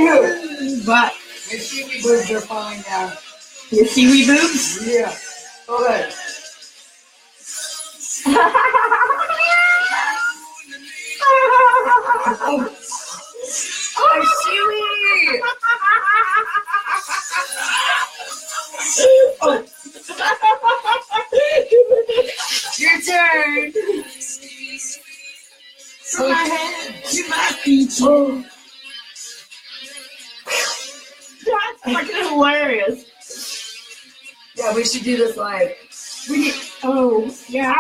Dude, but my seaweed boobs are falling down. Your seaweed boobs? Yeah. Okay. My seaweed! Oh. Your turn! From my head to my feet. Oh. That's fucking hilarious. Yeah, we should do this live. We need. Oh, yeah.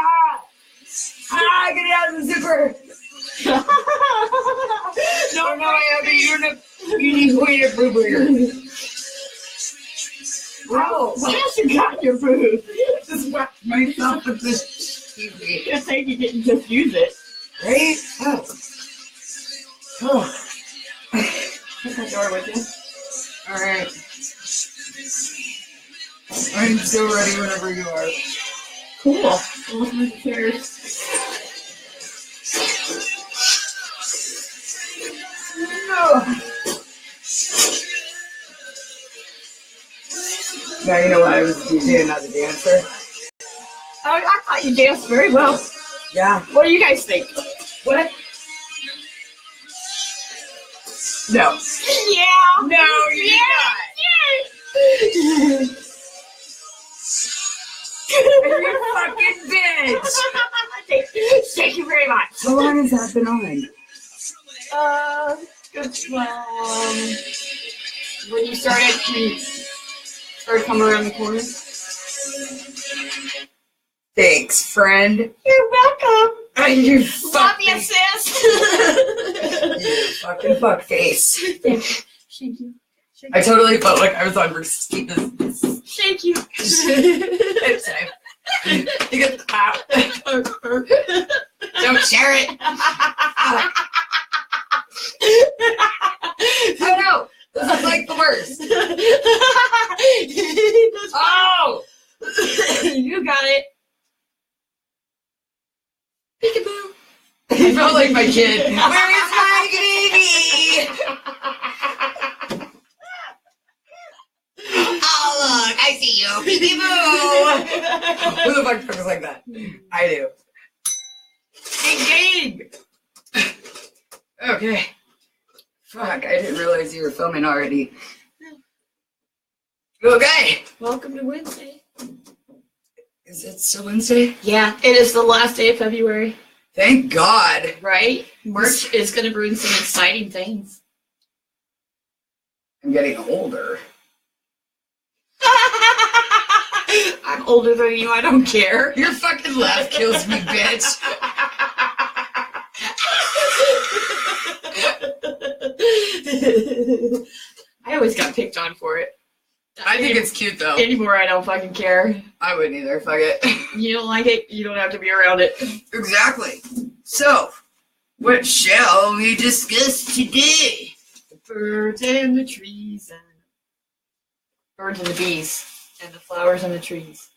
Ah, get it out of the zipper! No, No, I have a unique boob. Wow. What else you got in your boob? Just whack myself with this TV. Good thing you didn't just use it. Right? Oh. Oh. Take that door with you. Alright. I'm so ready whenever you are. Cool. With my chairs. No. Now you know why I was DJing, not the dancer. I thought you danced very well. Yeah. What do you guys think? What? No. Yeah. No, you're not. You fucking bitch. Thank you very much. How long has that been on? When you started coming around the corner. Thanks, friend. You're welcome. You Love you, sis. You fucking fuckface. Thank you. I totally felt like I was on Steve. Thank you. You get the pop. Don't share it. Oh no, this is like the worst. Oh, you got it. Peekaboo. I felt like my kid. Where is my baby? Oh look, I see you. Peekaboo. Who the fuck talks like that? I do. Ding ding. Okay. Fuck, I didn't realize you were filming already. Okay. Welcome to Wednesday. Is it still Wednesday? Yeah, it is the last day of February. Thank God. Right? March is going to bring some exciting things. I'm getting older. I'm older than you, I don't care. Your fucking laugh kills me, bitch. I always got picked on for it. I think it's cute though. Anymore, I don't fucking care. I wouldn't either. Fuck it. You don't like it, you don't have to be around it. Exactly. So, what shall we discuss today? The birds and the trees and birds and the bees and the flowers and the trees.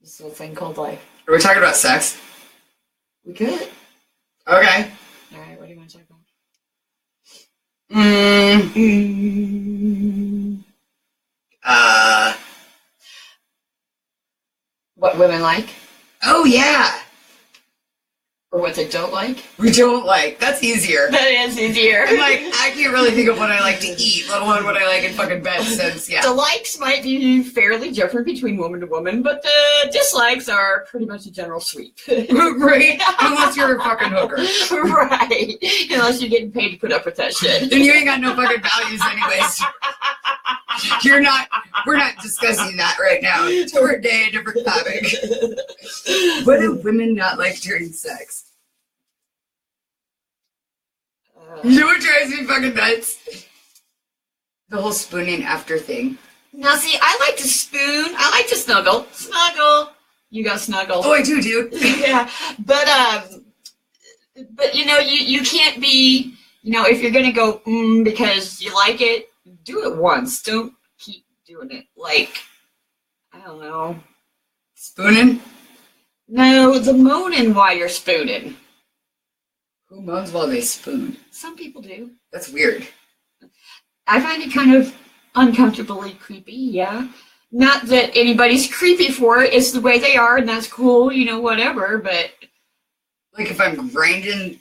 This little thing called life. Are we talking about sex? We could. Okay. Alright, what do you want to talk about? What women like? Oh yeah. Or what they don't like? We don't like. That's easier. That is easier. I'm like, I can't really think of what I like to eat, let alone what I like in fucking bed since, yeah. The likes might be fairly different between woman to woman, but the dislikes are pretty much a general sweep. Right? Unless you're a fucking hooker. Right. Unless you're getting paid to put up with that shit. Then you ain't got no fucking values anyways. We're not discussing that right now. Different day, different topic. What do women not like during sex? You know what drives me fucking nuts? The whole spooning after thing. Now see, I like to spoon. I like to snuggle. Snuggle. You got snuggle. Oh, I do, dude. Yeah. But you know, you can't be, you know, if you're gonna go because you like it, do it once. Don't keep doing it. Like, I don't know. Spooning? No, the moaning while you're spooning. Who moans while they spoon? Some people do. That's weird. I find it kind of uncomfortably creepy, yeah. Not that anybody's creepy for it, it's the way they are, and that's cool, you know, whatever, but... Like, if I'm grinding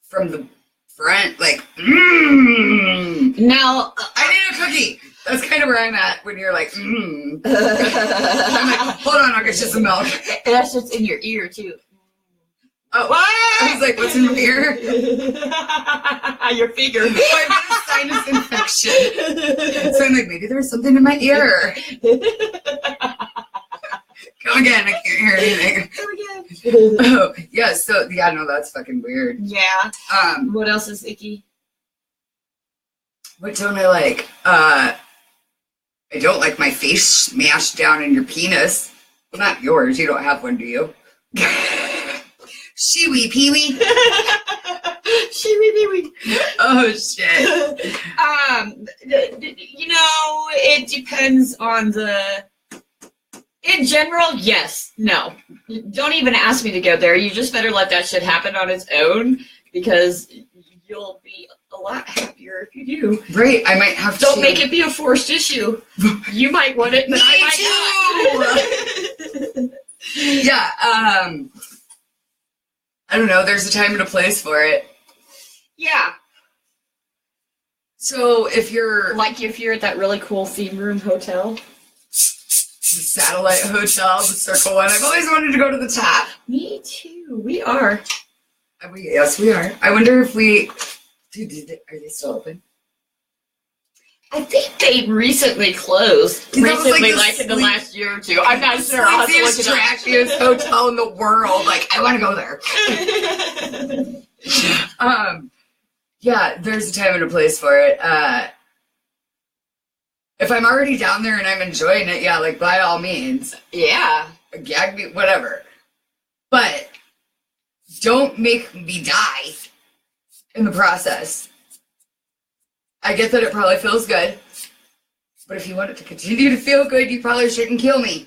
from the front, like, Now... I need a cookie! That's kind of where I'm at when you're like, I'm like, hold on, I'll get you some milk. That's just in your ear, too. Oh, what? I was like, what's in my ear? Your finger. I had a sinus infection. So I'm like, maybe there was something in my ear. Come again, I can't hear anything. Oh, yeah, so, yeah, no, that's fucking weird. Yeah. What else is icky? What don't I like? I don't like my face smashed down in your penis. Well, not yours. You don't have one, do you? Shee-wee, pee-wee. Shee-wee, pee-wee. Oh, shit. You know, it depends on the... In general, yes. No. Don't even ask me to go there. You just better let that shit happen on its own, because you'll be a lot happier if you do. Right, I might have to... Don't make it be a forced issue. You might want it, but I might not. Yeah, I don't know, there's a time and a place for it. Yeah. So if you're... Like if you're at that really cool theme room hotel. The Satellite Hotel, the Circle One. I've always wanted to go to the top. Me too. We are. Yes, we are. I wonder if we... Dude, are they still open? I think they recently closed. That was Recently, like in the last year or two. I'm not sure. I'll have to look it up. Trashiest hotel in the world. Like, I want to go there. Yeah, there's a time and a place for it. If I'm already down there and I'm enjoying it, yeah, like, by all means. Yeah. Gag me, whatever. But don't make me die in the process. I get that it probably feels good, but if you want it to continue to feel good, you probably shouldn't kill me.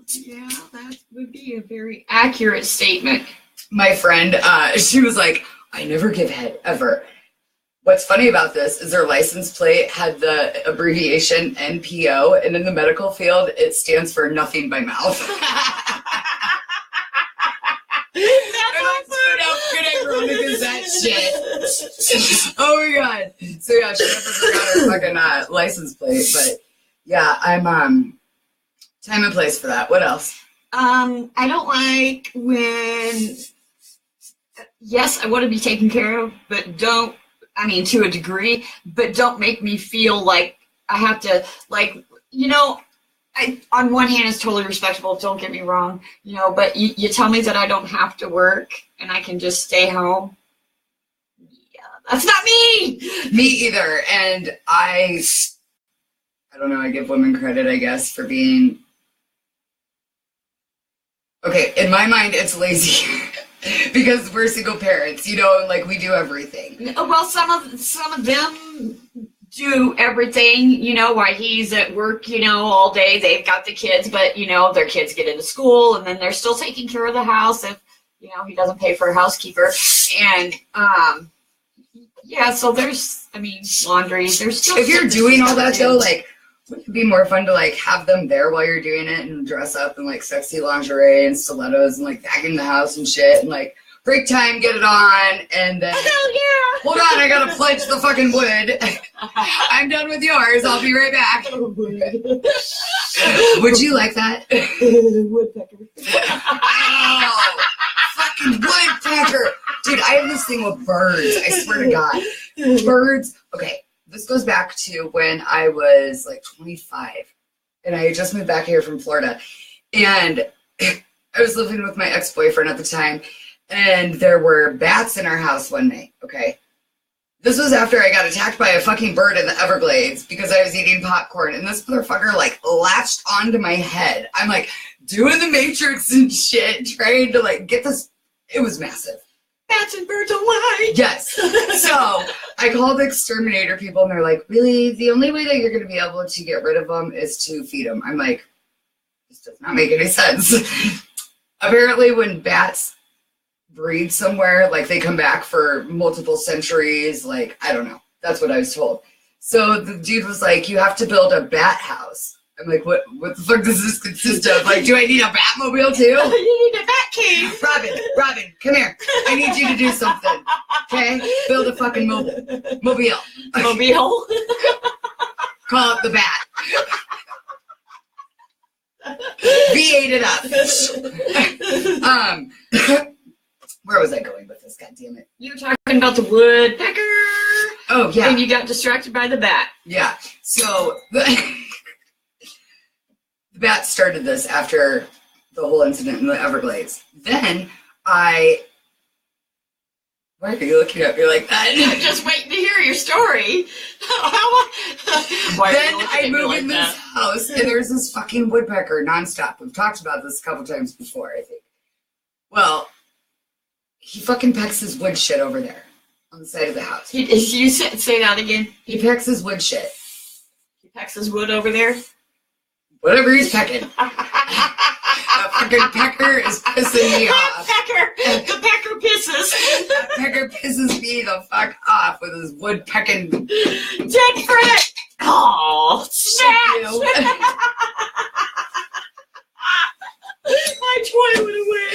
Yeah, that would be a very accurate statement. My friend, she was like, I never give head, ever. What's funny about this is their license plate had the abbreviation NPO, and in the medical field, it stands for nothing by mouth. Shit. Oh my god. So yeah, she never forgot her fucking license plate, but yeah, I'm time and place for that. What else? I don't like when yes, I want to be taken care of, but don't to a degree, but don't make me feel like I have to, like, you know, on one hand, it's totally respectable, don't get me wrong, you know, but you tell me that I don't have to work and I can just stay home. Yeah, that's not me! Me either. And I don't know, I give women credit, I guess, for being... Okay, in my mind, it's lazy. Because we're single parents, you know, like, we do everything. Well, some of them do everything, you know, while he's at work, you know, all day. They've got the kids, but, you know, their kids get into school, and then they're still taking care of the house if, you know, he doesn't pay for a housekeeper. And, yeah, so there's, laundry. There's still... If you're doing all that, though, like, wouldn't it be more fun to, like, have them there while you're doing it and dress up in, like, sexy lingerie and stilettos and, like, vacuum the house and shit and, like, break time, get it on, and then... Hell yeah! Hold on, I gotta pledge the fucking wood. I'm done with yours. I'll be right back. Would you like that? Woodpecker. Oh, fucking woodpecker. Dude, I have this thing with birds. I swear to God. Birds. Okay. This goes back to when I was like 25 and I had just moved back here from Florida, and I was living with my ex-boyfriend at the time, and there were bats in our house one night. Okay. This was after I got attacked by a fucking bird in the Everglades because I was eating popcorn, and this motherfucker like latched onto my head. I'm like doing the Matrix and shit, trying to like get this. It was massive. Bats and birds alive. Yes. So I called the exterminator people, and they're like, really? The only way that you're going to be able to get rid of them is to feed them. I'm like, this does not make any sense. Apparently when bats breed somewhere. Like they come back for multiple centuries. Like, I don't know. That's what I was told. So the dude was like, you have to build a bat house. I'm like, what the fuck does this consist of? Like, do I need a Batmobile too? You need a bat cave. Robin, come here. I need you to do something. Okay? Build a fucking mobile. Mobile. Call it the Bat. V8 it up. Where was I going with this? God damn it. You were talking about the woodpecker. Oh, yeah. And you got distracted by the bat. Yeah. So the bat started this after the whole incident in the Everglades. Then why are you looking at me like that? I'm just waiting to hear your story. Then I moved in this house and there's this fucking woodpecker nonstop. We've talked about this a couple times before, I think. Well, he fucking pecks his wood shit over there on the side of the house. You say that again. He pecks his wood shit. He pecks his wood over there? Whatever he's pecking. That fucking pecker is pissing me off. The pecker pisses. That pecker pisses me the fuck off with his wood pecking. Dead Fred! Oh, snatch! My toy went away.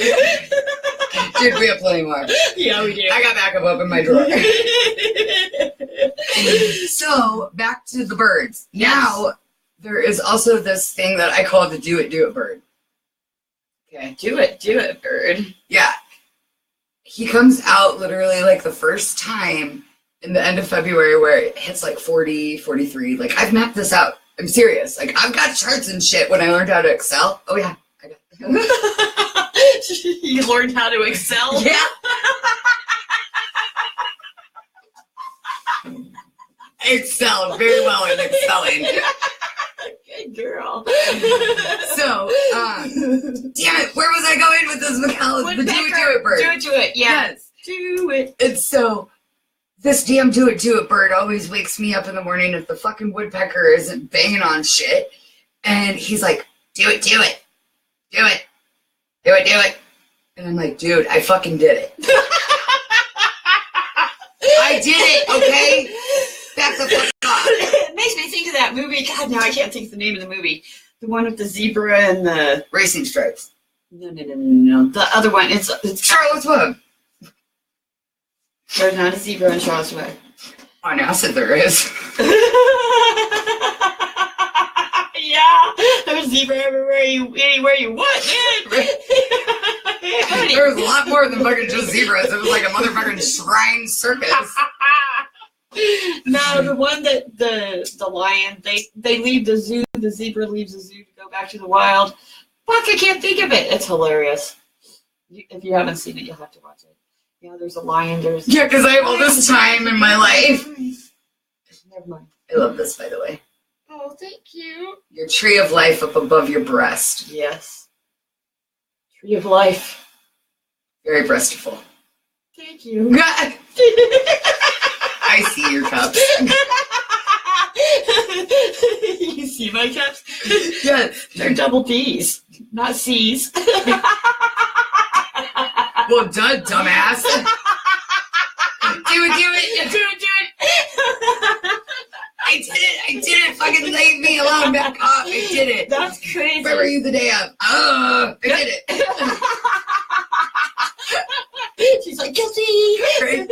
Dude, we have plenty more. Yeah, we do. I got backup up in my drawer. So, back to the birds. Yes. Now, there is also this thing that I call the do it bird. Okay. Do it, bird. Yeah. He comes out literally like the first time in the end of February where it hits like 40, 43. Like, I've mapped this out. I'm serious. Like, I've got charts and shit when I learned how to Excel. Oh, yeah. I got You learned how to Excel? Yeah. I excelled very well in excelling. Good girl. So, damn it, where was I going with this, Mikkel? The do it bird. Do it, yeah. Yes. Do it. And so, this damn do it bird always wakes me up in the morning if the fucking woodpecker isn't banging on shit. And he's like, do it. And I'm like, dude, I fucking did it. I did it, okay? Back the fuck off. It makes me think of that movie. God, now I can't think of the name of the movie. The one with the zebra and the... Racing Stripes. No. The other one. It's Charlotte's Web. There's not a zebra in Charlotte's Web. Oh, now I said there is. Yeah, there's zebra anywhere you want, man. There was a lot more than fucking just zebras. It was like a motherfucking shrine circus. No, the one that the lion, they leave the zoo, the zebra leaves the zoo to go back to the wild. Fuck, I can't think of it. It's hilarious. If you haven't seen it, you'll have to watch it. Yeah, there's a lion, Yeah, because I have all this time in my life. Never mind. I love this, by the way. Oh, thank you. Your tree of life up above your breast. Yes. Tree of life. Very breastful. Thank you. I see your cups. You see my cups? Yes. They're double D's, not C's. Well, duh, dumbass. Do it. I did it. Fucking leave me alone. Back off. I did it. That's crazy. Where were you the day of? I did it. She's like, guilty. Right?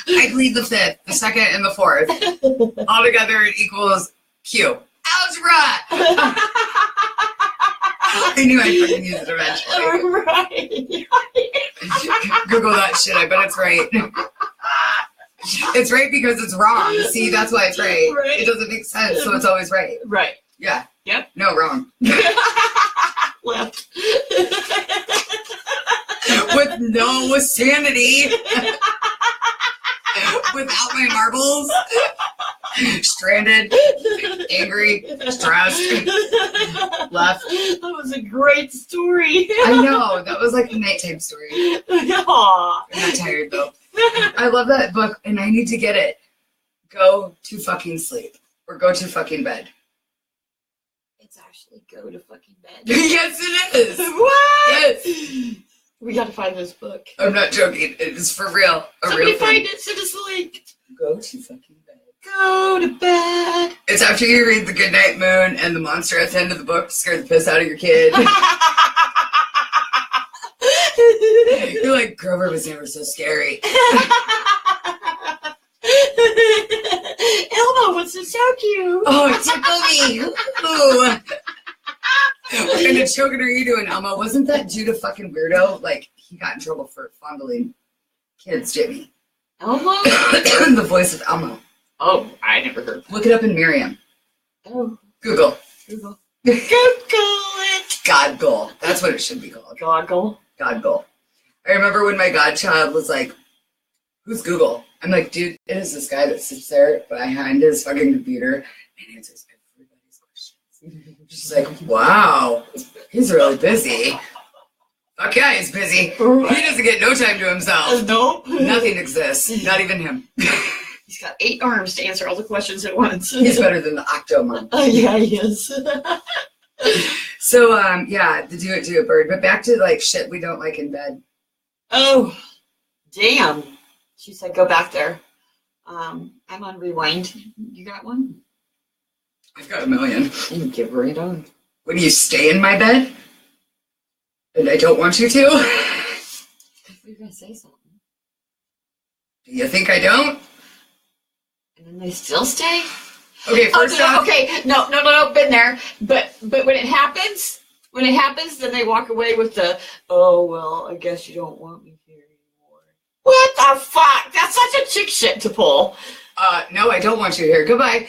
I plead the fifth, the second, and the fourth. Altogether, it equals Q. Algebra! I knew I'd fucking use it eventually. Right. Google that shit. I bet it's right. It's right because it's wrong. See, that's why it's right. Right. It doesn't make sense, so it's always right. Right. Yeah. Yep. No, wrong. Left. With no sanity. Without my marbles. Stranded. Angry. Stressed. Left. That was a great story. I know. That was like a nighttime story. Aw. I'm not tired though. I love that book and I need to get it. Go to fucking sleep. Or go to fucking bed. It's actually go to fucking bed. Yes, it is. What? Yes. We got to find this book. I'm not joking. It is for real. Somebody real find it. Send us a link. Go to fucking bed. Go to bed. It's after you read The Goodnight Moon and the monster at the end of the book to scare the piss out of your kid. You're like, Grover was never so scary. Elmo was so cute. Oh, tickle me. Ooh. What kind of choking are you doing, Elmo? Wasn't that Judah fucking weirdo? Like, he got in trouble for fondling kids, Jimmy. Elmo? The voice of Elmo. Oh, I never heard that. Look it up in Miriam. Oh. Google. Google it. Godgul. That's what it should be called. Goggle. Godgul. I remember when my godchild was like, who's Google? I'm like, dude, it is this guy that sits there behind his fucking computer and answers everybody's questions. She's like, wow, he's really busy. Fuck yeah, he's busy. He doesn't get no time to himself. Nope. Nothing exists. Not even him. He's got 8 arms to answer all the questions at once. He's better than the Octomon. Yeah, he is. So, yeah, the do it bird. But back to, like, shit we don't like in bed. Oh, damn. She said go back there. I'm on rewind. You got one? I've got a million. You give right on. When you stay in my bed, and I don't want you to, You're going to say something. do you think I don't? And then they still stay? Okay, first off. Okay, no, been there. But when it happens, then they walk away with the, oh, well, I guess you don't want me here anymore. What the fuck? That's such a chick shit to pull. No, I don't want you here. Goodbye.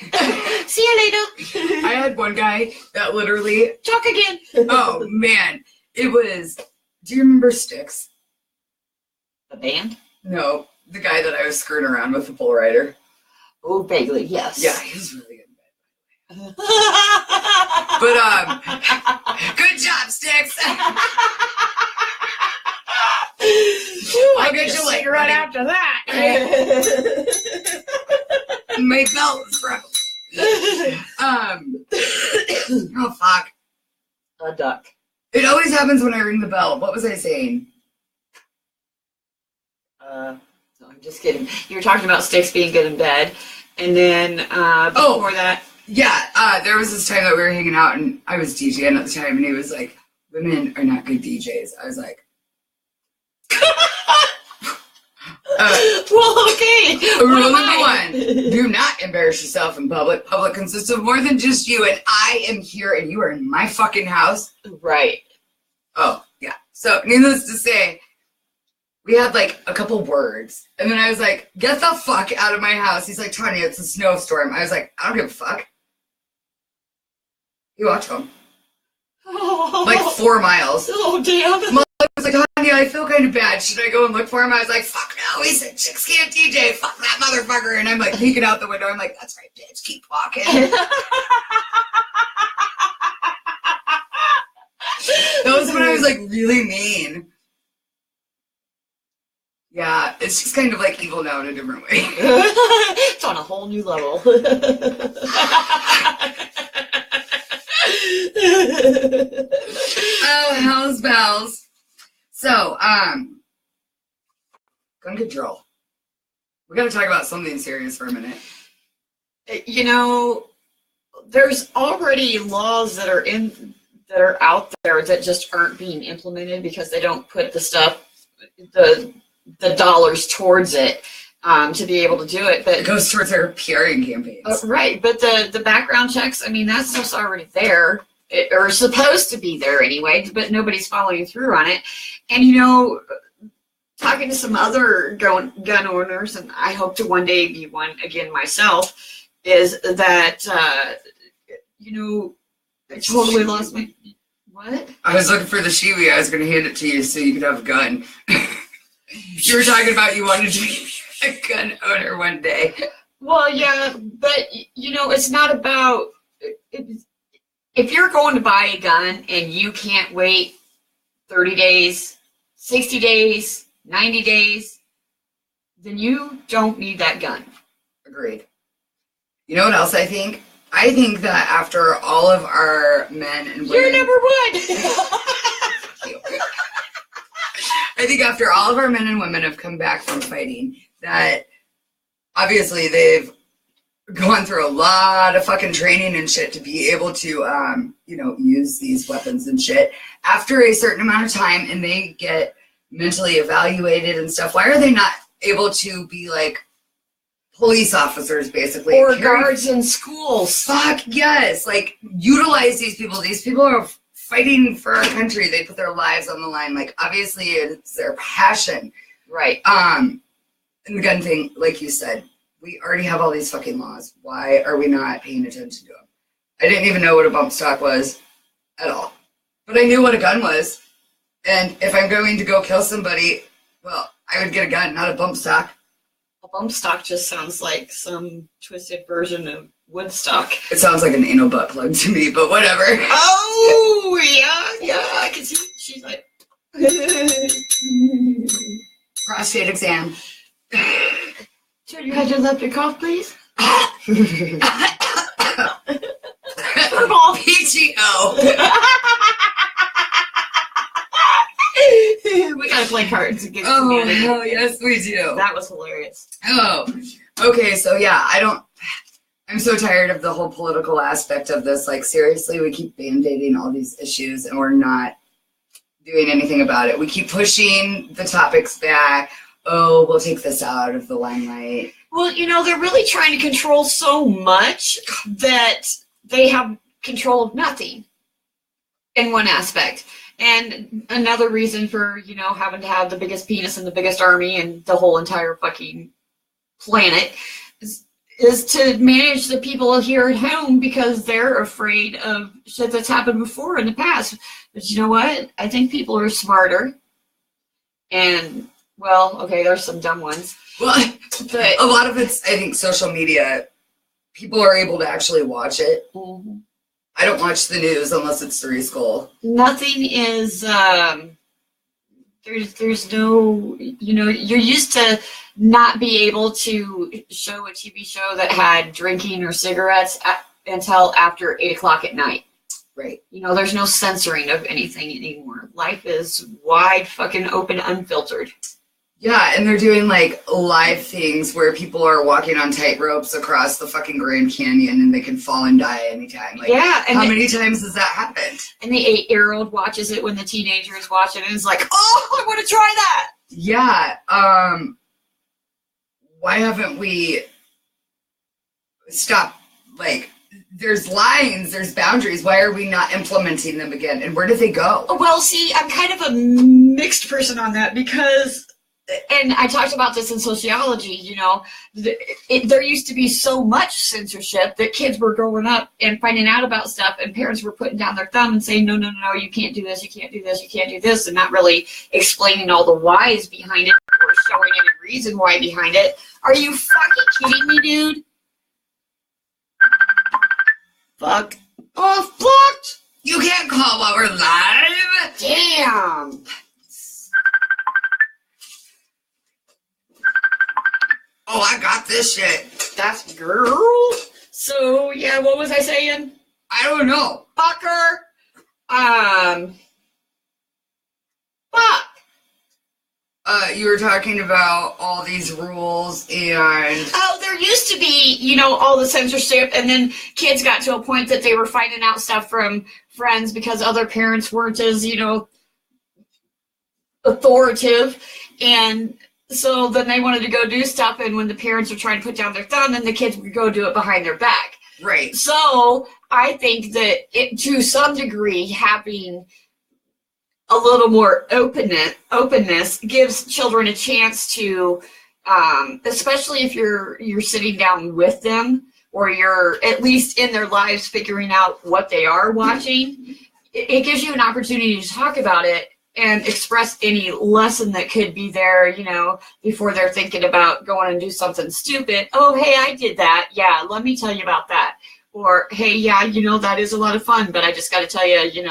See you later. I had one guy that literally, Talk again. oh man, it was, do you remember Styx? The band? No, the guy that I was screwing around with, the bull rider. Oh, vaguely, yes. Yeah, he was really good in bed. But, good job, Styx. I'll get you later right after that. My belt is broke. Oh, fuck. A duck. It always happens when I ring the bell. What was I saying? No, I'm just kidding. You were talking about Styx being good in bed, and then before that, yeah, there was this time that we were hanging out, and I was DJing at the time, and he was like, "Women are not good DJs." I was like, "Well, okay." Rule number 1: do not embarrass yourself in public. Public consists of more than just you, and I am here, and you are in my fucking house. Right. Oh, yeah. So, needless to say, we had like a couple words, and then I was like, get the fuck out of my house. He's like, Tanya, it's a snowstorm. I was like, I don't give a fuck. You watch home. Like 4 miles. Oh, damn. Mom was like, Tanya, I feel kind of bad. Should I go and look for him? I was like, fuck no. He said, chicks can't DJ. Fuck that motherfucker. And I'm like peeking out the window. I'm like, that's right, bitch. Keep walking. That was when I was like really mean. Yeah, it's just kind of like evil now in a different way. It's on a whole new level. Oh, hell's bells. So, gun control. We gotta talk about something serious for a minute. You know, there's already laws that are out there that just aren't being implemented because they don't put the stuff, the dollars towards it to be able to do it. But it goes towards our PRing campaigns. Right, but the background checks, I mean, that stuff's already there, or supposed to be there anyway, but nobody's following through on it. And, you know, talking to some other gun owners, and I hope to one day be one again myself, is that, you know, I totally lost my... What? I was looking for the Shiwi. I was going to hand it to you so you could have a gun. You were talking about you wanted to be a gun owner one day. Well, yeah, but, you know, it's not about... If you're going to buy a gun and you can't wait 30 days, 60 days, 90 days, then you don't need that gun. Agreed. You know what else I think? I think that after all of our men and women... You're number one! I think after all of our men and women have come back from fighting, that obviously they've gone through a lot of fucking training and shit to be able to, use these weapons and shit. After a certain amount of time and they get mentally evaluated and stuff, why are they not able to be like police officers, basically? Or guards in schools. Fuck yes. Like, utilize these people. These people are fighting for our country. They put their lives on the line. Like, obviously it's their passion. Right. And the gun thing, like you said, we already have all these fucking laws. Why are we not paying attention to them? I didn't even know what a bump stock was at all. But I knew what a gun was. And if I'm going to go kill somebody, well, I would get a gun, not a bump stock. A bump stock just sounds like some twisted version of Woodstock. It sounds like an anal butt plug to me, but whatever. Oh, yeah, I can see. She's like... Prostate exam. Turn your head to left your cough, please. Furball PTO. We gotta play cards against Oh, humanity. hell yes, we do. That was hilarious. Oh, okay, so yeah, I'm so tired of the whole political aspect of this. Like, seriously, we keep band-aiding all these issues and we're not doing anything about it. We keep pushing the topics back. Oh, we'll take this out of the limelight. Well, they're really trying to control so much that they have control of nothing in one aspect. And another reason for, having to have the biggest penis and the biggest army and the whole entire fucking planet is to manage the people here at home because they're afraid of shit that's happened before in the past. But you know what? I think people are smarter. And, well, okay, there's some dumb ones. Well, but a lot of it's, I think, social media. People are able to actually watch it. Mm-hmm. I don't watch the news unless it's Three Skull. Nothing is, there's no, you're used to not be able to show a TV show that had drinking or cigarettes until after 8 o'clock at night. Right. There's no censoring of anything anymore. Life is wide fucking open, unfiltered. Yeah, and they're doing like live things where people are walking on tight ropes across the fucking Grand Canyon and they can fall and die anytime. Like, yeah, and how many times has that happened? And the 8-year-old watches it when the teenager is watching it and is like, oh, I want to try that. Yeah. Why haven't we stopped? Like, there's lines, there's boundaries. Why are we not implementing them again? And where do they go? Well, see, I'm kind of a mixed person on that because, and I talked about this in sociology, there used to be so much censorship that kids were growing up and finding out about stuff and parents were putting down their thumb and saying, no, you can't do this, you can't do this, you can't do this, and not really explaining all the whys behind it or showing any reason why behind it. Are you fucking kidding me, dude? Fuck. Oh, fucked! You can't call while we're live! Damn! Oh, I got this shit. That's girl. So, yeah, what was I saying? I don't know. Fucker. Fuck. You were talking about all these rules and... Oh, there used to be, all the censorship, and then kids got to a point that they were finding out stuff from friends because other parents weren't as, authoritative, and so then they wanted to go do stuff, and when the parents are trying to put down their thumb, then the kids would go do it behind their back. Right. So I think that it, to some degree, having a little more openness gives children a chance to, especially if you're sitting down with them or you're at least in their lives figuring out what they are watching. It gives you an opportunity to talk about it and express any lesson that could be there, before they're thinking about going and do something stupid. Oh, hey, I did that. Yeah, let me tell you about that. Or, hey, yeah, that is a lot of fun, but I just got to tell you, you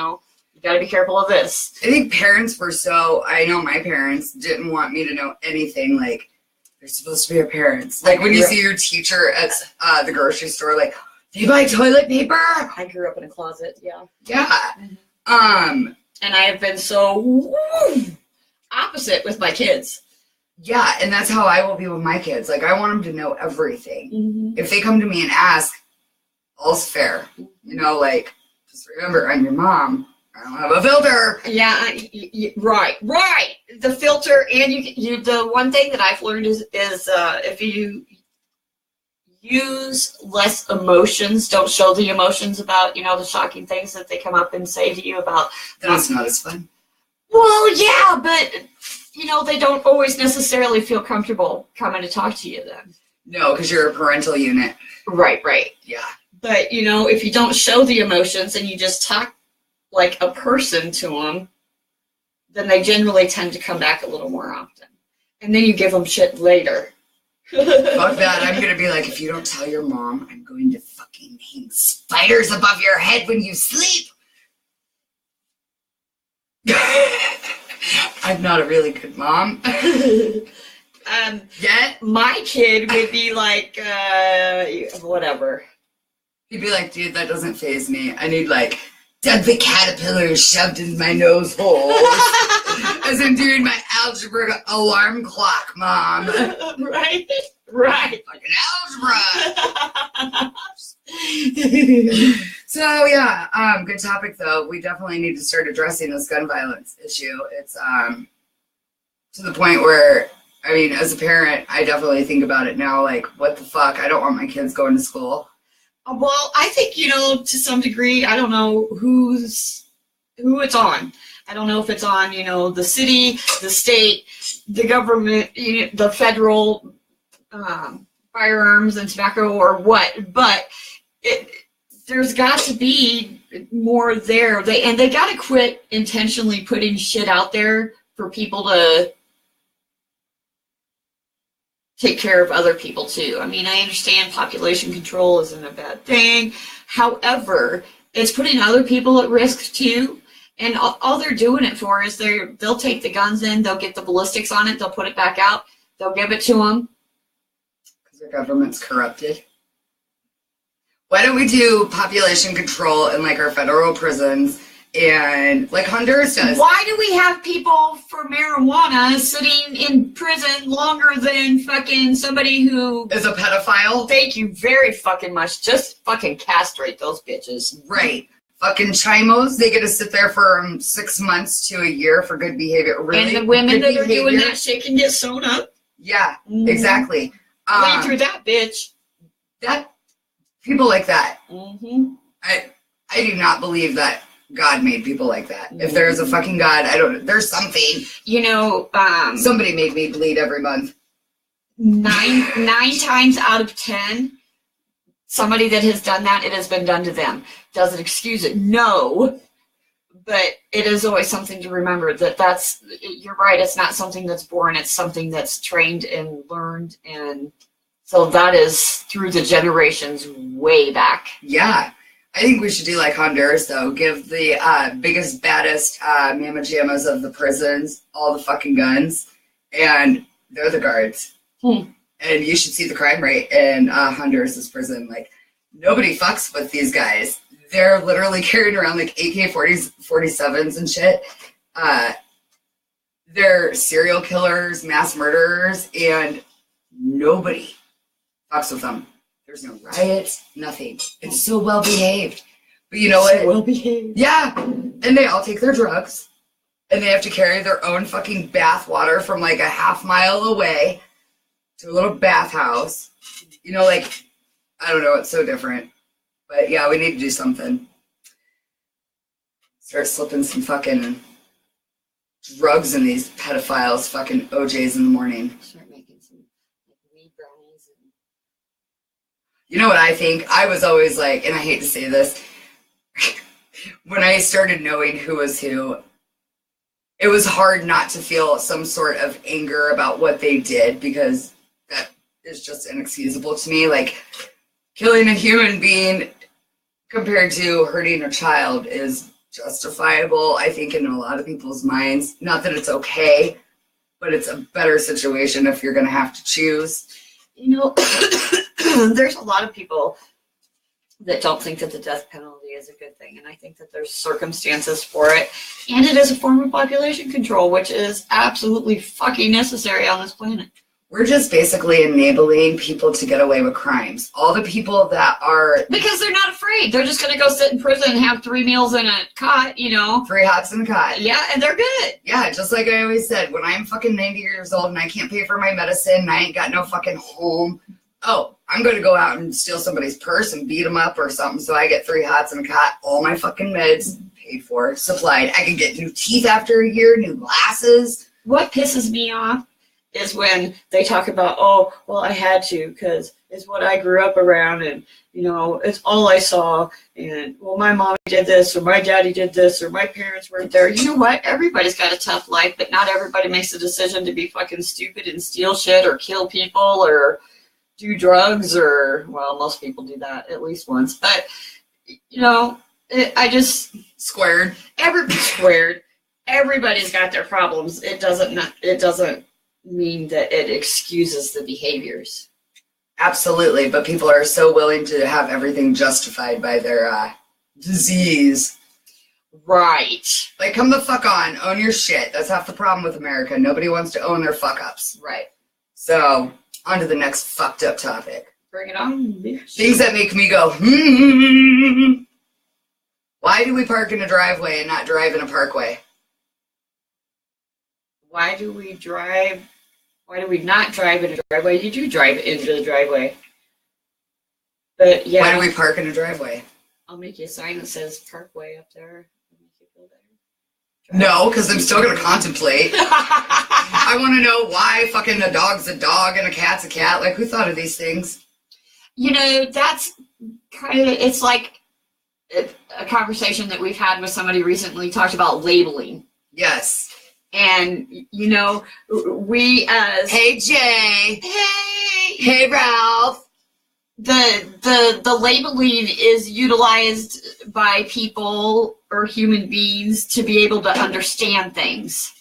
got to be careful of this. I think parents were I know my parents didn't want me to know anything. Like, they're supposed to be your parents. Like, when you see your teacher at the grocery store, like, do you buy toilet paper? I grew up in a closet, yeah. Yeah. And I have been so... opposite with my kids. Yeah, and that's how I will be with my kids. Like, I want them to know everything. Mm-hmm. If they come to me and ask, all's fair. You know, like, just remember, I'm your mom. I don't have a filter. Yeah, right. The filter, and you. The one thing that I've learned is if you use less emotions, don't show the emotions about the shocking things that they come up and say to you about. Then it's not as fun. Well, yeah, but they don't always necessarily feel comfortable coming to talk to you then. No, because you're a parental unit. Right. Yeah. But if you don't show the emotions and you just talk like a person to them, then they generally tend to come back a little more often. And then you give them shit later. Fuck that. I'm going to be like, if you don't tell your mom, I'm going to fucking hang spiders above your head when you sleep. I'm not a really good mom. Yet. My kid would be like, whatever. He'd be like, dude, that doesn't faze me. I need like deadly caterpillars shoved in my nose hole as I'm doing my algebra alarm clock, Mom. Right. Fucking algebra. So yeah, good topic though. We definitely need to start addressing this gun violence issue. It's to the point where, I mean, as a parent, I definitely think about it now. Like, what the fuck? I don't want my kids going to school. Well, I think, to some degree, I don't know who it's on. I don't know if it's on, the city, the state, the government, the federal firearms and tobacco or what, but there's got to be more there. They got to quit intentionally putting shit out there for people to take care of other people too. I mean, I understand population control isn't a bad thing. However, it's putting other people at risk too. And all they're doing it for is they'll take the guns in, they'll get the ballistics on it, they'll put it back out, they'll give it to them. Because their government's corrupted. Why don't we do population control in like our federal prisons and like Honduras does? Why do we have people for marijuana sitting in prison longer than fucking somebody who is a pedophile? Thank you very fucking much. Just fucking castrate those bitches. Right. Fucking chimos, they get to sit there for 6 months to a year for good behavior. Really? And the women that are behavior. doing that shit can get sewn up. Yeah, exactly. Lead through that, bitch. That people like that. Mm-hmm. I do not believe that God made people like that. If there is a fucking God, I don't. There's something. Somebody made me bleed every month. 9 times out of 10, somebody that has done that, it has been done to them. Does it excuse it? No. But it is always something to remember that's, you're right, it's not something that's born, it's something that's trained and learned. And so that is through the generations way back. Yeah. I think we should do like Honduras, though. Give the biggest, baddest mama jammas of the prisons all the fucking guns. And they're the guards. And you should see the crime rate in Honduras' prison. Like, nobody fucks with these guys. They're literally carrying around like AK-47s and shit. They're serial killers, mass murderers, and nobody fucks with them. There's no riots, nothing. It's so well behaved. But you know what? So well behaved. Yeah. And they all take their drugs. And they have to carry their own fucking bath water from like a half-mile away to a little bathhouse. Like, I don't know, it's so different. But yeah, we need to do something. Start slipping some fucking drugs in these pedophiles' fucking OJs in the morning. Start making some weed brownies. You know what I think? I was always like, and I hate to say this, when I started knowing who was who, it was hard not to feel some sort of anger about what they did, because that is just inexcusable to me. Like, killing a human being compared to hurting a child is justifiable, I think, in a lot of people's minds. Not that it's okay, but it's a better situation if you're going to have to choose. There's a lot of people that don't think that the death penalty is a good thing. And I think that there's circumstances for it. And it is a form of population control, which is absolutely fucking necessary on this planet. We're just basically enabling people to get away with crimes. All the people that are... Because they're not afraid. They're just going to go sit in prison and have 3 meals in a cot, 3 hots in a cot. Yeah, and they're good. Yeah, just like I always said, when I'm fucking 90 years old and I can't pay for my medicine and I ain't got no fucking home, I'm going to go out and steal somebody's purse and beat them up or something so I get 3 hots in a cot, all my fucking meds paid for, supplied. I can get new teeth after a year, new glasses. What pisses me off is when they talk about, I had to because it's what I grew up around and, it's all I saw. And, my mommy did this or my daddy did this or my parents weren't there. You know what? Everybody's got a tough life, but not everybody makes a decision to be fucking stupid and steal shit or kill people or do drugs or, most people do that at least once. But, I just... Squared. Squared. Everybody's got their problems. It doesn't mean that it excuses the behaviors. Absolutely, but people are so willing to have everything justified by their disease. Right. Like, come the fuck on, own your shit. That's half the problem with America. Nobody wants to own their fuck-ups. Right. So, on to the next fucked up topic. Bring it on, bitch. Things that make me go, Why do we park in a driveway and not drive in a parkway? Why do we not drive in a driveway? You do drive into the driveway. But yeah. Why do we park in a driveway? I'll make you a sign that says parkway up there. Make you feel better. No, because I'm still going to contemplate. I want to know why fucking a dog's a dog and a cat's a cat. Like, who thought of these things? That's kind of, it's like a conversation that we've had with somebody recently talked about labeling. Yes. And, we as... Hey, Jay. Hey, Ralph. The labeling is utilized by people or human beings to be able to understand things.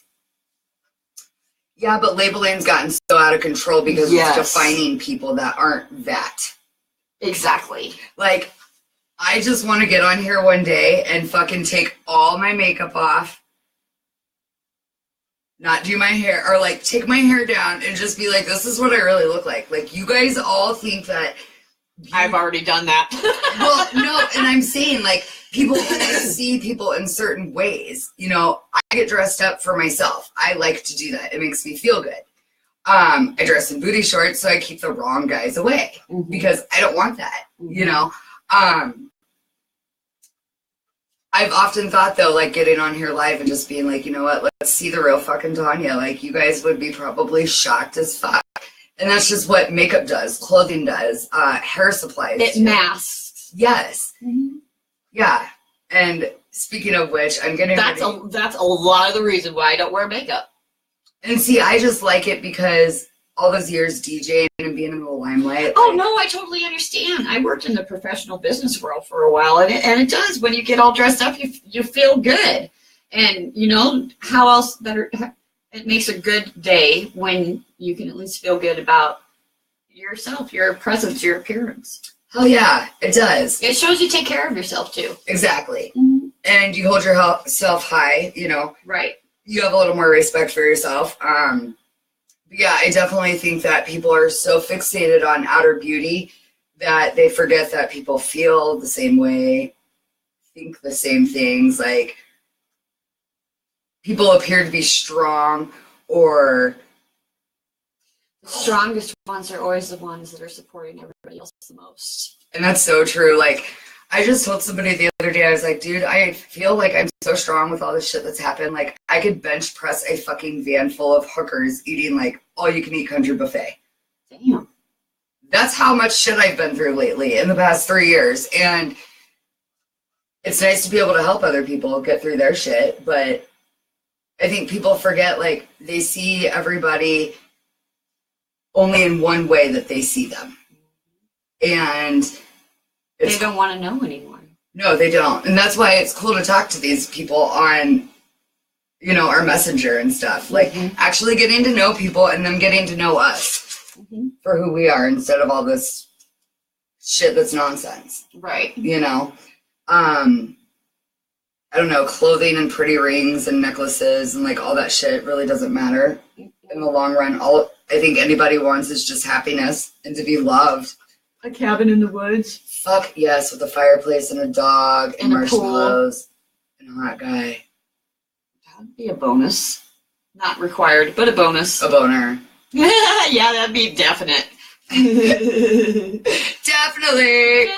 Yeah, but labeling's gotten so out of control because it's defining people that aren't that. Exactly. Like, I just want to get on here one day and fucking take all my makeup off, not do my hair, or like take my hair down and just be like, this is what I really look like. Like, you guys all think that... I've already done that. Well, no, and I'm saying, like, people see people in certain ways. I get dressed up for myself. I like to do that. It makes me feel good. I dress in booty shorts, so I keep the wrong guys away because I don't want that, I've often thought, though, like, getting on here live and just being like, you know what, let's see the real fucking Tanya. Like, you guys would be probably shocked as fuck. And that's just what makeup does, clothing does, hair supplies. It masks. Yes. Mm-hmm. Yeah. And speaking of which, I'm getting that's a lot of the reason why I don't wear makeup. And see, I just like it because all those years DJing and being in the limelight. Oh, no, I totally understand. I worked in the professional business world for a while, and it does. When you get all dressed up, you feel good. And, how else better... It makes a good day when you can at least feel good about yourself, your presence, your appearance. Hell yeah, it does. It shows you take care of yourself, too. Exactly. Mm-hmm. And you hold yourself high, Right. You have a little more respect for yourself. But yeah, I definitely think that people are so fixated on outer beauty that they forget that people feel the same way, think the same things, like... People appear to be strong, or... The strongest ones are always the ones that are supporting everybody else the most. And that's so true. Like, I just told somebody the other day, I was like, dude, I feel like I'm so strong with all this shit that's happened. Like, I could bench press a fucking van full of hookers eating, like, all-you-can-eat country buffet. Damn. That's how much shit I've been through lately in the past 3 years. And it's nice to be able to help other people get through their shit, but... I think people forget, like, they see everybody only in one way that they see them. And they don't want to know anymore. No, they don't. And that's why it's cool to talk to these people on, our messenger and stuff. Like, actually getting to know people and them getting to know us for who we are instead of all this shit that's nonsense. Right. You know? I don't know, clothing and pretty rings and necklaces and like all that shit really doesn't matter in the long run. All I think anybody wants is just happiness and to be loved. A cabin in the woods. Fuck yes, with a fireplace and a dog and marshmallows and a hot guy. That'd be a bonus. Not required, but a bonus. A boner. Yeah, that'd be definite. Definitely.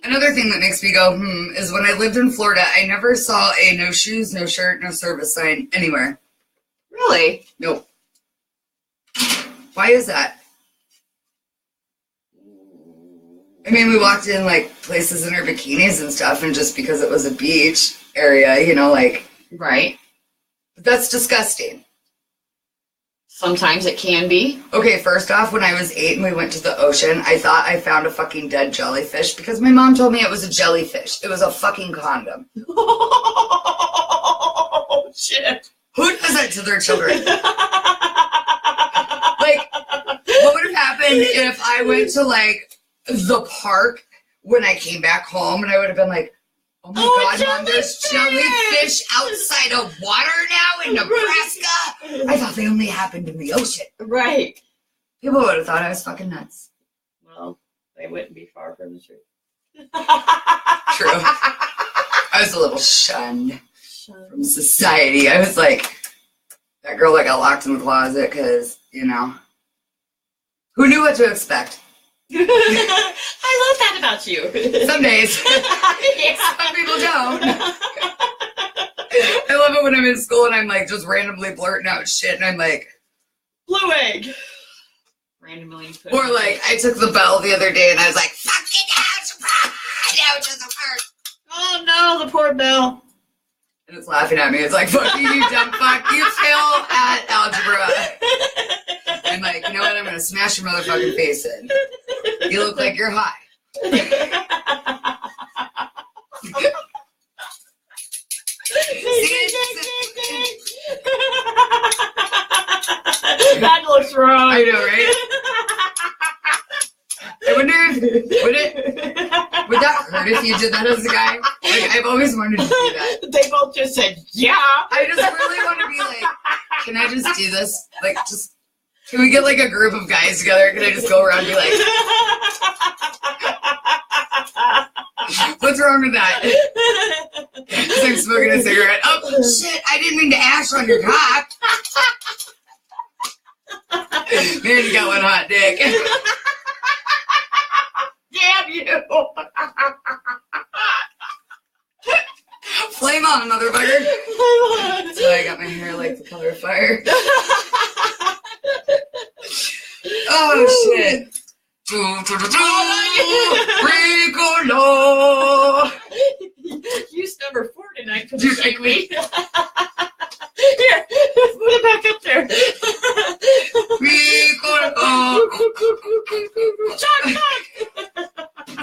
Another thing that makes me go, is when I lived in Florida, I never saw a no shoes, no shirt, no service sign anywhere. Really? Nope. Why is that? I mean, we walked in like places in our bikinis and stuff, and just because it was a beach area, you know, like. Right. That's disgusting. Sometimes it can be. Okay, first off, when I was 8 and we went to the ocean, I thought I found a fucking dead jellyfish because my mom told me it was a jellyfish. It was a fucking condom. Oh, shit. Who does that to their children? Like, what would have happened if I went to, like, the park when I came back home and I would have been like, oh my God, Mom, there's jellyfish outside of water now in Nebraska? I thought they only happened in the ocean. Right. People would have thought I was fucking nuts. Well, they wouldn't be far from the truth. True. I was a little shunned from society. I was like, that girl that got locked in the closet because, you know, who knew what to expect? I love that about you. Some days. Yeah. Some people don't. I love it when I'm in school and I'm like just randomly blurting out shit and I'm like, blue egg. Randomly. Or like, I took the bell the other day and I was like, fucking algebra! Now it doesn't work. Oh no, the poor bell. And it's laughing at me. It's like, fuck you, you dumb fuck. You fail at algebra. I'm like, you know what? I'm going to smash your motherfucking face in. You look like you're high. That looks wrong. I know, right? I wonder if, would that hurt if you did that as a guy? Like, I've always wanted to do that. They both just said, yeah. I just really want to be like, can I just do this? Like, just, can we get like a group of guys together? Can I just go around and be like, what's wrong with that? Because I'm smoking a cigarette. Oh, shit, I didn't mean to ash on your cock. Man, you got one hot dick. Damn you. Flame on, motherfucker. So I got my hair like the color of fire. Oh, shit. Ricola. Use number 4 tonight for the seaweed. Here, put it back up there. Is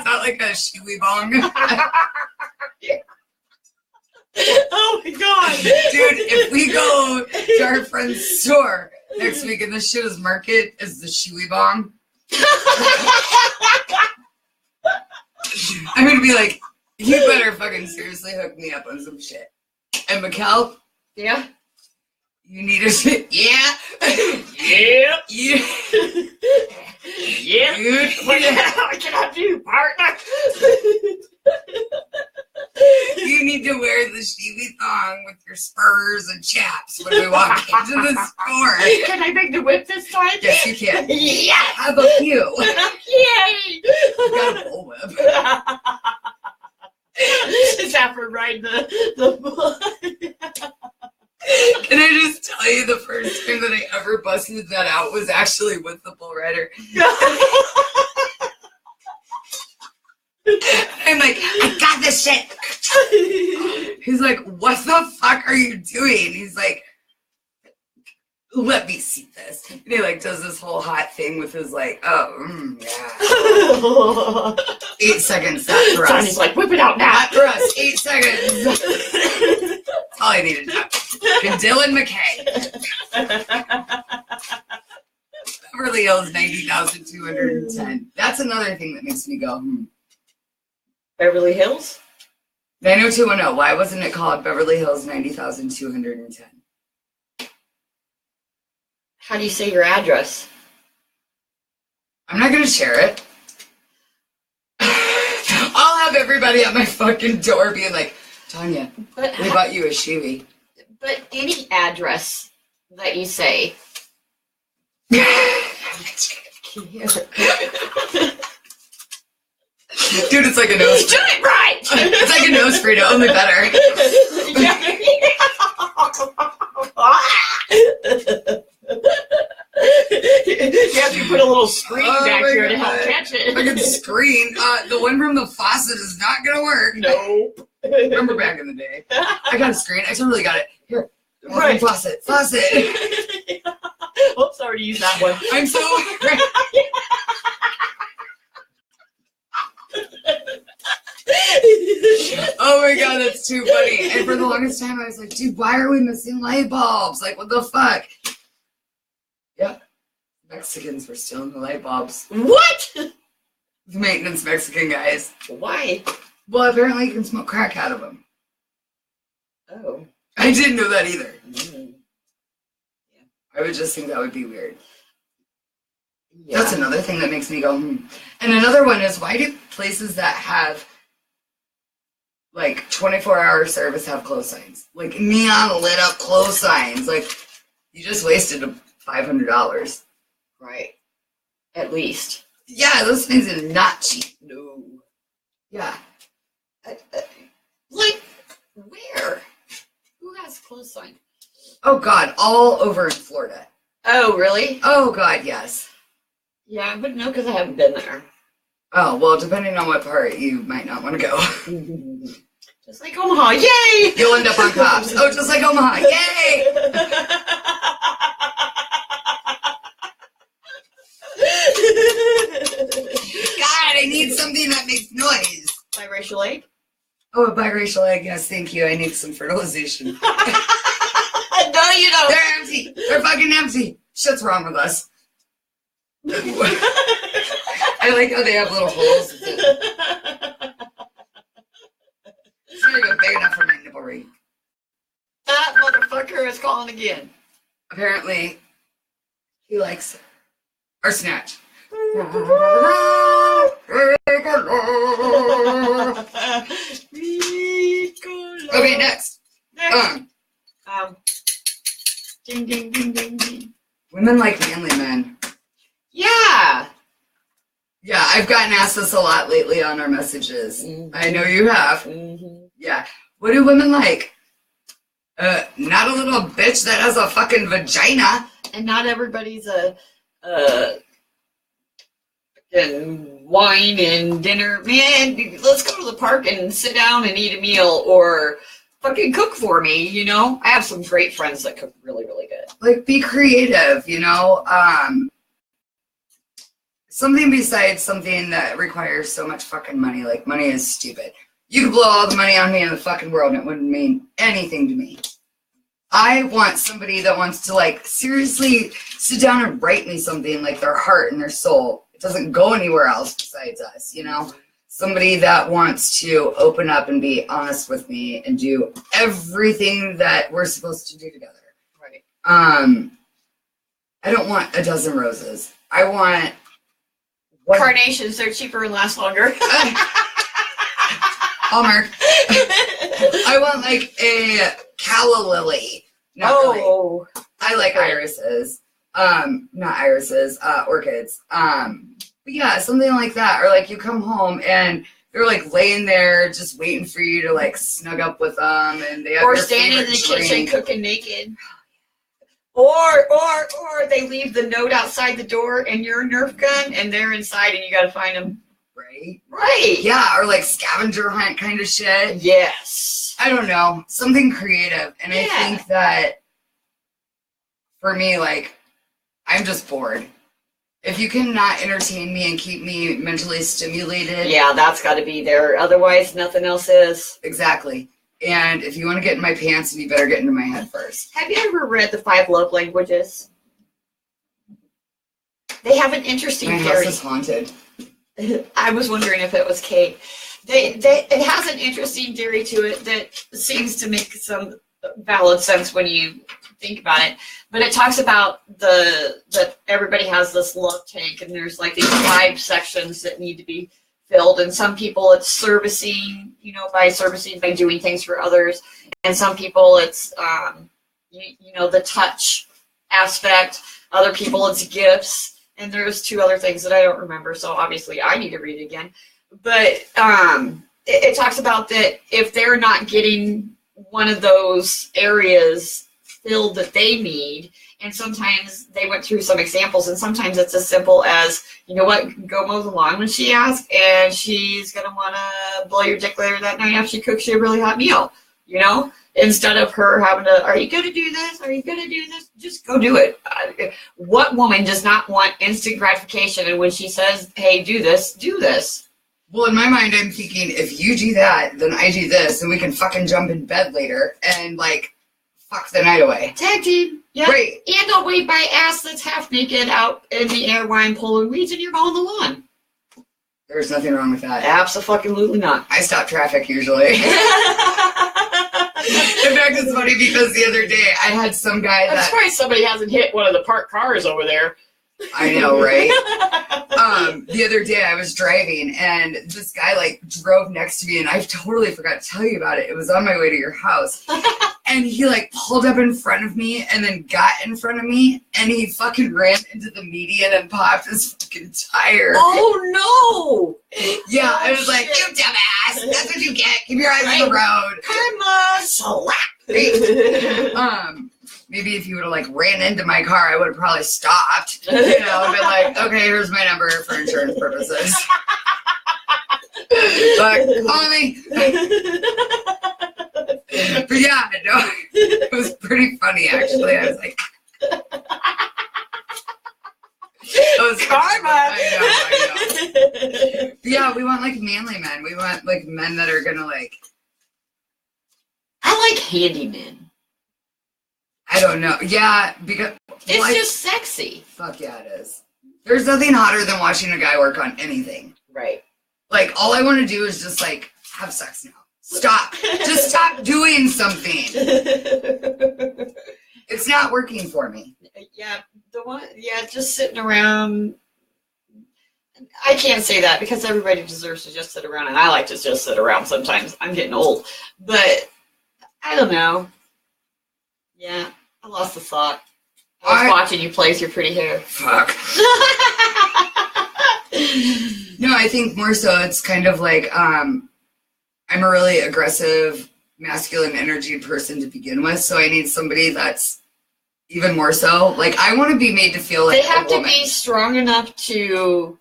that like a shiwi bong? Oh my God. Dude, if we go to our friend's store next week and the shit is market as the shiwi bong, I'm gonna be like, you better fucking seriously hook me up on some shit. And Mikkel, Yeah. you need a shit. Yeah. Yeah. Yeah. Yeah. Dude. What the hell can I do, partner? You need to wear the shiwi thong with your spurs and chaps when we walk into the store. Can I make the whip this time? Yes, you can. Yeah. How about you? Yay. You got a bullwhip. Is that for riding the Can I just tell you the first time that I ever busted that out was actually with the bull rider. I'm like, I got this shit. He's like, what the fuck are you doing? He's like, let me see this. And he like does this whole hot thing with his like, yeah. 8 seconds, that thrust. Johnny's like, whip it out now. That thrust, 8 seconds. That's all I needed to know. And Dylan McKay. Beverly Hills 90,210. That's another thing that makes me go, Beverly Hills? 90210. Why wasn't it called Beverly Hills 90,210? How do you say your address? I'm not going to share it. I'll have everybody at my fucking door being like, Tanya, But we bought you a Chewy. But any address that you say. Dude, it's like a nose. Do it right! It's like a nose spray, only better. You have to put a little screen back here to help catch it. Fucking screen. The one from the faucet is not gonna work. Nope. Remember back in the day? I got a screen. I totally got it. Here. Right. Faucet. Oops, I already used that one. I'm so. Oh my god, that's too funny. And for the longest time, I was like, dude, why are we missing light bulbs? Like, what the fuck? Yep. Mexicans were stealing the light bulbs. What? The maintenance Mexican guys. Why? Well, apparently you can smoke crack out of them. Oh. I didn't know that either. Mm. I would just think that would be weird. Yeah. That's another thing that makes me go, And another one is, why do places that have like 24-hour service have close signs? Like neon lit up close signs. Like, you just wasted $500. Right. At least. Yeah, those things are not cheap. No. Yeah. Like, where? Who has close sign? Oh god, all over in Florida. Oh, really? Oh god, yes. Yeah, but no, because I haven't been there. Oh, well, depending on what part, you might not want to go. Just like Omaha, yay! You'll end up on cops. Oh, just like Omaha, yay! God, I need something that makes noise. Biracial egg? Oh, a biracial egg, yes, thank you. I need some fertilization. No, you don't. They're empty. They're fucking empty. Shit's wrong with us. I like how they have little holes. It's not even big enough for my nipple ring. That motherfucker is calling again. Apparently, he likes our snatch. Okay, next. Ding, ding, ding, ding, ding. Women like manly men. Yeah. Yeah, I've gotten asked this a lot lately on our messages. Mm-hmm. I know you have. Mm-hmm. Yeah. What do women like? Not a little bitch that has a fucking vagina. And not everybody's a wine and dinner. Man, let's go to the park and sit down and eat a meal, or fucking cook for me, you know? I have some great friends that cook really, really good. Like, be creative, you know? Something besides something that requires so much fucking money. Like, money is stupid. You could blow all the money on me in the fucking world and it wouldn't mean anything to me. I want somebody that wants to, like, seriously sit down and write me something, like their heart and their soul. It doesn't go anywhere else besides us, you know? Somebody that wants to open up and be honest with me and do everything that we're supposed to do together. Right. I don't want a dozen roses. I want one. Carnations, they're cheaper and last longer. Hallmark. I want like a calla lily. Not really. I like irises. Not irises, orchids. But yeah, something like that. Or like you come home and they're like laying there just waiting for you to like snug up with them, and they have Or their standing in the favorite kitchen drink. cooking naked. Or they leave the note outside the door and you're a Nerf gun and they're inside and you gotta find them. Right? Right. Yeah, or like scavenger hunt kind of shit. Yes. I don't know. Something creative. And I think that for me, like, I'm just bored. If you cannot entertain me and keep me mentally stimulated. Yeah, that's got to be there. Otherwise, nothing else is. Exactly. And if you want to get in my pants, you better get into my head first. Have you ever read The 5 Love Languages? They have an interesting My theory. house is haunted. I was wondering if it was Kate. It has an interesting theory to it that seems to make some valid sense when you think about it. But it talks about that everybody has this love tank, and there's like these 5 sections that need to be filled. And some people it's servicing, by doing things for others, and some people it's the touch aspect. Other people it's gifts, and there's 2 other things that I don't remember. So obviously I need to read it again. But it talks about that if they're not getting one of those areas filled that they need, and sometimes they went through some examples, and sometimes it's as simple as, go mow the lawn when she asks, and she's going to want to blow your dick later that night after she cooks you a really hot meal, Instead of her having to, are you going to do this? Are you going to do this? Just go do it. What woman does not want instant gratification? And when she says, hey, do this, do this. Well, in my mind, I'm thinking, if you do that, then I do this, and we can fucking jump in bed later and, fuck the night away. Tag team. Yeah. Right. And I'll wait my ass that's half naked out in the air while I'm pulling weeds and you're mowing the lawn. There's nothing wrong with that. Absolutely not. I stop traffic usually. In fact, it's funny because the other day I had some guy I'm surprised somebody hasn't hit one of the parked cars over there. I know, right? The other day I was driving and this guy drove next to me, and I totally forgot to tell you about it. It was on my way to your house. And he pulled up in front of me and then got in front of me, and he fucking ran into the median and popped his fucking tire. Oh no! Yeah, I was like, you dumbass! That's what you get. Keep your eyes on the road. Karma slap. Maybe if you would have ran into my car, I would have probably stopped. And been like, okay, here's my number for insurance purposes. Call me. But yeah, no, it was pretty funny actually. I was like, it was karma. I know. Yeah, we want manly men. We want men that are gonna I like handymen. I don't know. Yeah, because it's just sexy. Fuck yeah, it is. There's nothing hotter than watching a guy work on anything. Right. All I want to do is just have sex now. Stop. Just stop doing something. It's not working for me. Yeah, just sitting around. I can't say that because everybody deserves to just sit around, and I like to just sit around sometimes. I'm getting old. But I don't know. Yeah, I lost the thought. I was watching you play with your pretty hair. Fuck. No, I think more so it's kind of I'm a really aggressive, masculine energy person to begin with, so I need somebody that's even more so. I want to be made to feel like they have a woman. to be strong enough to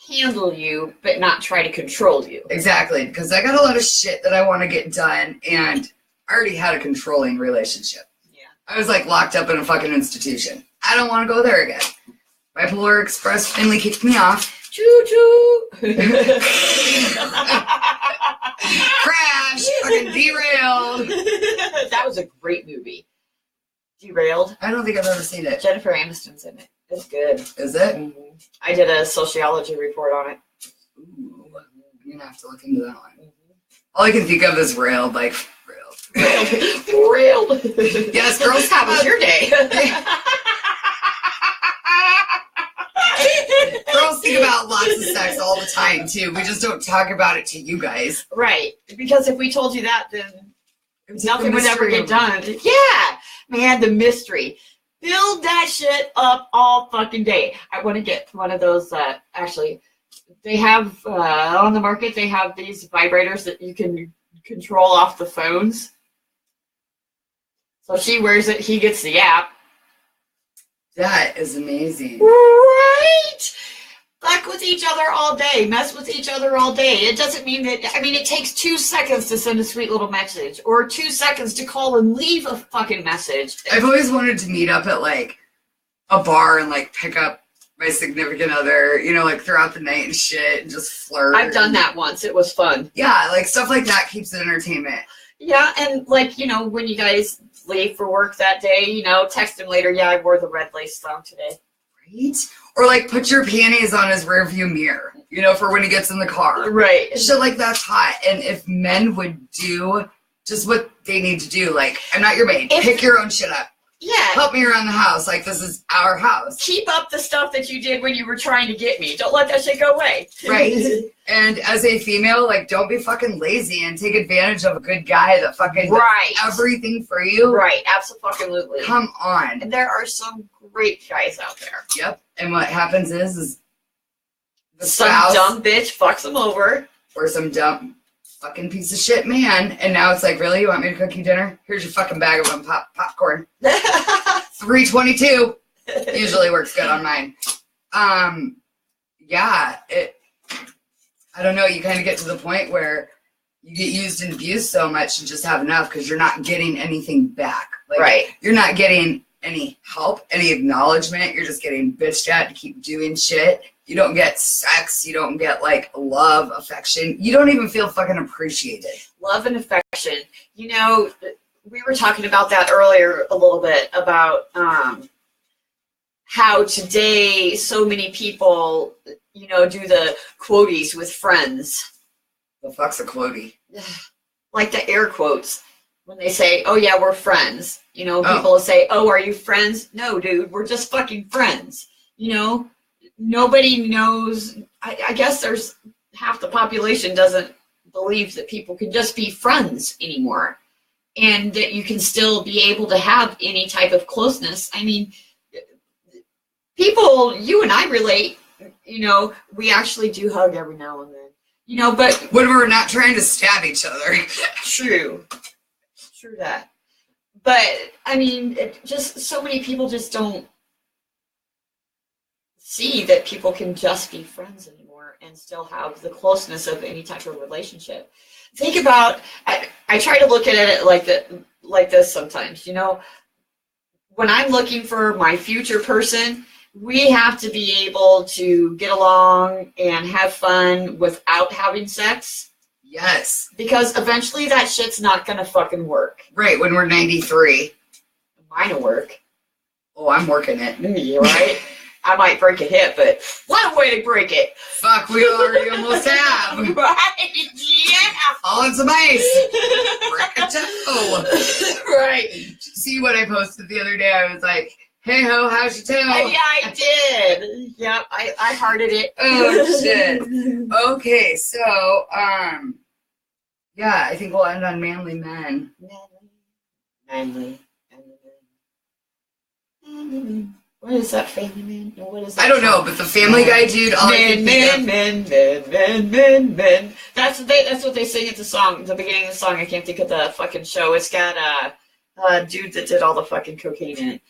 handle you, but not try to control you. Exactly, because I got a lot of shit that I want to get done, and I already had a controlling relationship. Yeah. I was locked up in a fucking institution. I don't want to go there again. Bipolar Express finally kicked me off. Choo-choo! Crash! Fucking derailed! That was a great movie. Derailed? I don't think I've ever seen it. Jennifer Aniston's in it. It's good. Is it? Mm-hmm. I did a sociology report on it. Ooh, you're gonna have to look into that one. Mm-hmm. All I can think of is railed. Railed. Yes, girls. How was your day? Girls think about lots of sex all the time too. We just don't talk about it to you guys. Right. Because if we told you that, then nothing would ever get done. Yeah. Man, the mystery. Build that shit up all fucking day. I want to get one of those, actually, they have, on the market, they have these vibrators that you can control off the phones. So she wears it, he gets the app. That is amazing. Right? Fuck with each other all day. Mess with each other all day. It doesn't mean that, it takes 2 seconds to send a sweet little message or 2 seconds to call and leave a fucking message. I've always wanted to meet up at a bar and pick up my significant other, throughout the night and shit and just flirt. I've done that once. It was fun. Yeah, stuff like that keeps it entertainment. Yeah, and when you guys leave for work that day, text him later, yeah, I wore the red lace thong today. Right? Or like put your panties on his rearview mirror, you know, for when he gets in the car. Right. Shit like that's hot. And if men would do just what they need to do, like, I'm not your maid. Pick your own shit up. Yeah. Help me around the house. Like, this is our house. Keep up the stuff that you did when you were trying to get me. Don't let that shit go away. Right. And as a female, like, don't be fucking lazy and take advantage of a good guy that fucking does everything for you. Right. Absolutely. Come on. And there are some great guys out there. Yep. And what happens is the some spouse dumb bitch fucks them over. Or some dumb fucking piece of shit man. And now it's like, really? You want me to cook you dinner? Here's your fucking bag of popcorn. $3.22 usually works good on mine. Yeah, I don't know, you kind of get to the point where you get used and abused so much and just have enough because you're not getting anything back. Like, right. You're not getting any help, any acknowledgement. You're just getting bitched at to keep doing shit. You don't get sex. You don't get, like, love, affection. You don't even feel fucking appreciated. Love and affection. You know, we were talking about that earlier a little bit about how today so many people, you know, do the quoties with friends. The fuck's a quotie? Like the air quotes. When they say, oh, yeah, we're friends. You know, people will say, oh, are you friends? No, dude, we're just fucking friends. You know? Nobody knows. I guess there's half the population doesn't believe that people can just be friends anymore and that you can still be able to have any type of closeness. I mean, people, you and I relate, you know, we actually do hug every now and then, you know, but when we're not trying to stab each other. True that. But I mean, just so many people just don't see that people can just be friends anymore and still have the closeness of any type of relationship. Think about, I try to look at it like this sometimes, you know, when I'm looking for my future person, we have to be able to get along and have fun without having sex. Yes. Because eventually that shit's not gonna fucking work. Right, when we're 93. Mine'll work. Oh, I'm working it. Yeah, right? I might break a hip, but what a way to break it. Fuck, we already almost have. Right, yeah. All in some ice. Break a toe. Right. See what I posted the other day? I was like, hey ho, how's your toe? Yeah, I did. Yep, I hearted it. Oh, shit. Okay, so, yeah, I think we'll end on manly men. Manly. What is that, Family Man? What is that? I don't know, but the Family Guy dude. Men. That's what they sing at the song, the beginning of the song. I can't think of the fucking show. It's got a dude that did all the fucking cocaine in it.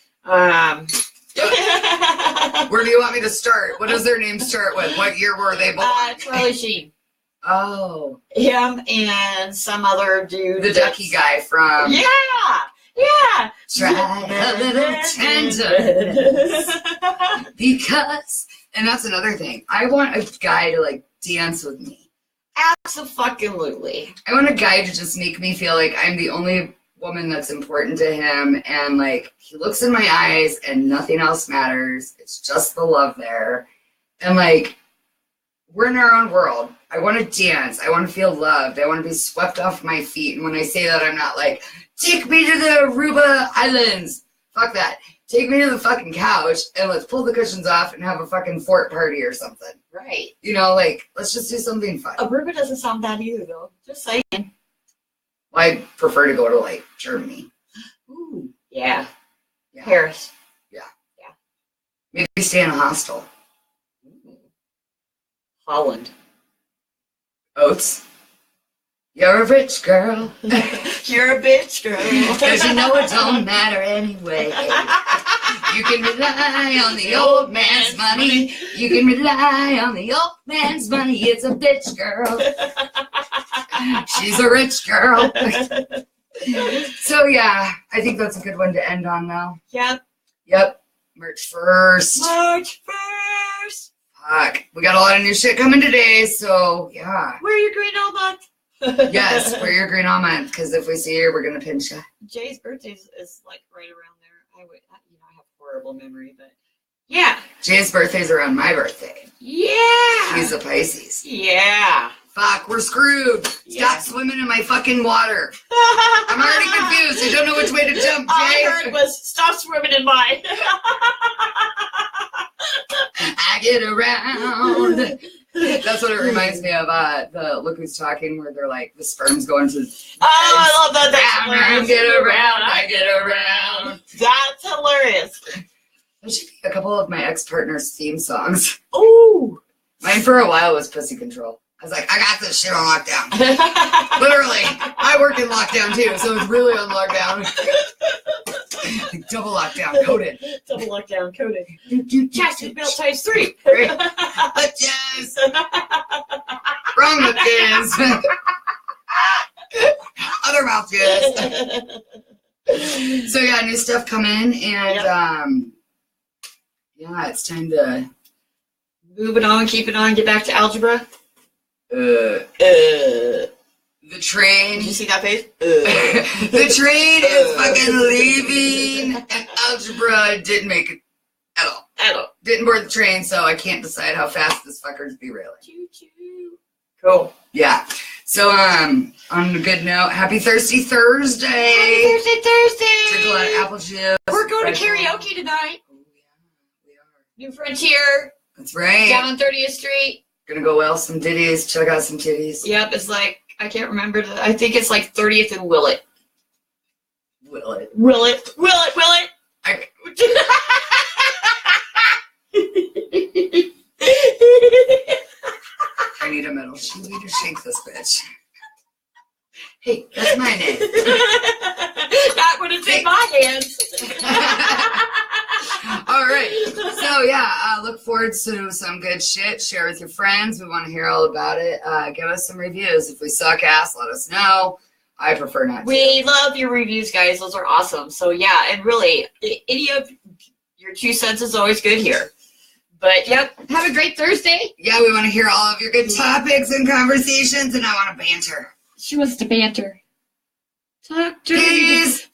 Where do you want me to start? What does their name start with? What year were they born? Charlie Sheen. Oh. Him and some other dude. The ducky guy from. Yeah. Try a little tenderness. Because, and that's another thing. I want a guy to, like, dance with me. Absolutely. I want a guy to just make me feel like I'm the only woman that's important to him, and, like, he looks in my eyes and nothing else matters. It's just the love there. And, like, we're in our own world. I want to dance. I want to feel loved. I want to be swept off my feet. And when I say that, I'm not like, take me to the Aruba Islands. Fuck that. Take me to the fucking couch and let's pull the cushions off and have a fucking fort party or something. Right. You know, like, let's just do something fun. Aruba doesn't sound bad either, though. Just saying. Well, I prefer to go to, like, Germany. Ooh. Yeah. Paris. Yeah. Maybe stay in a hostel. Holland. Oats. You're a rich girl. You're a bitch girl. Because you know it don't matter anyway. You can rely on the old man's money. You can rely on the old man's money. It's a bitch girl. She's a rich girl. So yeah, I think that's a good one to end on now. Yep. March 1st. Fuck. We got a lot of new shit coming today, so yeah. Wear your green all month. Yes, wear your green all month, because if we see you, we're gonna pinch you. Jay's birthday is like right around there. I have horrible memory, but Yeah. Jay's birthday's around my birthday. Yeah. He's a Pisces. Yeah. Fuck, we're screwed. Yeah. Stop swimming in my fucking water. I'm already confused. I don't know which way to jump, Jay. All I heard was stop swimming in mine. I get around. That's what it reminds me of. The Look Who's Talking, where they're like the sperm's going to. Oh, I love that. That's I hilarious. get around. I get around. That's hilarious. That should be a couple of my ex-partner's theme songs. Ooh. Mine for a while was Pussy Control. I was like, I got this shit on lockdown. Literally, I work in lockdown too, so it's really on lockdown. Like double lockdown, coded. Double lockdown coding. Chastity belt times 3. But yes. Wrong with this. Other mouth yes. So yeah, new stuff coming, and yeah, it's time to move it on, keep it on, get back to algebra. the train. Did you see that face? The train is fucking leaving, and algebra didn't make it at all. Didn't board the train, so I can't decide how fast this fucker's derailing. Choo choo. Cool. Yeah. So on a good note, happy Thirsty Thursday. Happy Thursday. Drink a lot of apple juice. We're going to karaoke tonight. Oh yeah, we are. New Frontier. That's right. Down on 30th Street. Gonna go well some ditties, check out some titties. Yep, it's like, I can't remember. I think it's like 30th and Willett. Will it? Willett. I need a medal. She need to shake this bitch. Hey, that's my name. Not when it's in my hands. All right. So yeah, look forward to some good shit. Share with your friends. We want to hear all about it. Give us some reviews. If we suck ass, let us know. I prefer not to. We love your reviews, guys. Those are awesome. So yeah, and really, any of your 2 cents is always good here. But yep, have a great Thursday. Yeah, we want to hear all of your good topics and conversations, and I want to banter. She wants to banter. Talk to Peace.